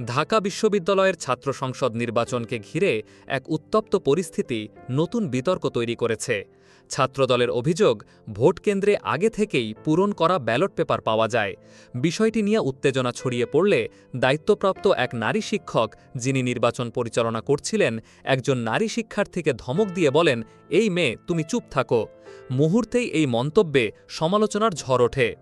ঢাকা বিশ্ববিদ্যালয়ের ছাত্র সংসদ নির্বাচনকে ঘিরে এক উত্তপ্ত পরিস্থিতি নতুন বিতর্ক তৈরি করেছে। ছাত্রদলের অভিযোগ, ভোট কেন্দ্রে আগে থেকেই পূরণ করা ব্যালট পেপার পাওয়া যায়। বিষয়টি নিয়ে উত্তেজনা ছড়িয়ে পড়লে দায়িত্বপ্রাপ্ত এক নারী শিক্ষক, যিনি নির্বাচন পরিচালনা করছিলেন, একজন নারী শিক্ষার্থীকে ধমক দিয়ে বলেন, এই মেয়ে, তুমি চুপ থাকো। মুহূর্তেই এই মন্তব্যে সমালোচনার ঝড় ওঠে।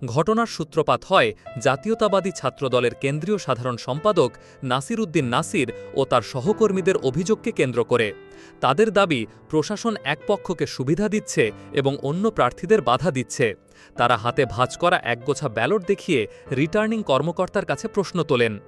ঘটনার সূত্রপাত হয় জাতীয়তাবাদী ছাত্রদলের কেন্দ্রীয় সাধারণ সম্পাদক নাসির উদ্দিন নাসির ও তার সহকর্মীদের অভিযোগকে কেন্দ্র করে। তাদের দাবি, প্রশাসন এক পক্ষকে সুবিধা দিচ্ছে এবং অন্য প্রার্থীদের বাধা দিচ্ছে। তারা হাতে ভাঁজ করা একগোছা ব্যালট দেখিয়ে রিটার্নিং কর্মকর্তার কাছে প্রশ্ন তোলেন।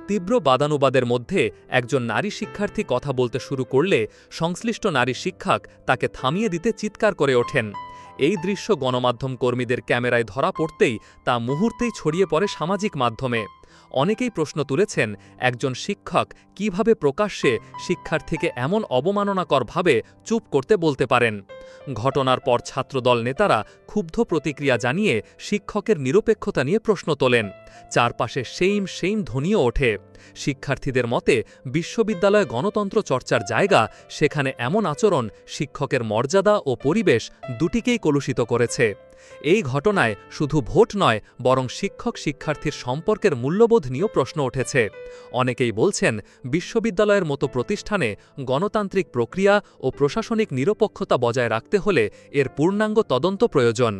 তীব্র বাদানুবাদের মধ্যে একজন নারী শিক্ষার্থী কথা বলতে শুরু করলে সংশ্লিষ্ট নারী শিক্ষক তাকে থামিয়ে দিতে চিৎকার করে ওঠেন। এই দৃশ্য গণমাধ্যম কর্মীদের ক্যামেরায় ধরা পড়তেই তা মুহূর্তেই ছড়িয়ে পড়ে সামাজিক মাধ্যমে। অনেকেই প্রশ্ন তুলেছেন, একজন শিক্ষক কিভাবে প্রকাশ্যে শিক্ষার্থীকে এমন অবমাননাকরভাবে চুপ করতে বলতে পারেন। ঘটনার পর ছাত্রদল নেতারা ক্ষুব্ধ প্রতিক্রিয়া জানিয়ে শিক্ষকের নিরপেক্ষতা নিয়ে প্রশ্ন তোলেন। চারপাশে সেইম ধ্বনিও ওঠে। শিক্ষার্থীদের মতে, বিশ্ববিদ্যালয় গণতন্ত্র চর্চার জায়গা, সেখানে এমন আচরণ শিক্ষকের মর্যাদা ও পরিবেশ দুটিকেই কলুষিত করেছে। এই ঘটনায় শুধু ভোট নয়, বরং শিক্ষক শিক্ষার্থীর সম্পর্কের মূল্যবোধ নিয়েও প্রশ্ন উঠেছে। অনেকেই বলছেন, বিশ্ববিদ্যালয়ের মতো প্রতিষ্ঠানে গণতান্ত্রিক প্রক্রিয়া ও প্রশাসনিক নিরপেক্ষতা বজায় রাখতে হলে এর পূর্ণাঙ্গ তদন্ত প্রয়োজন।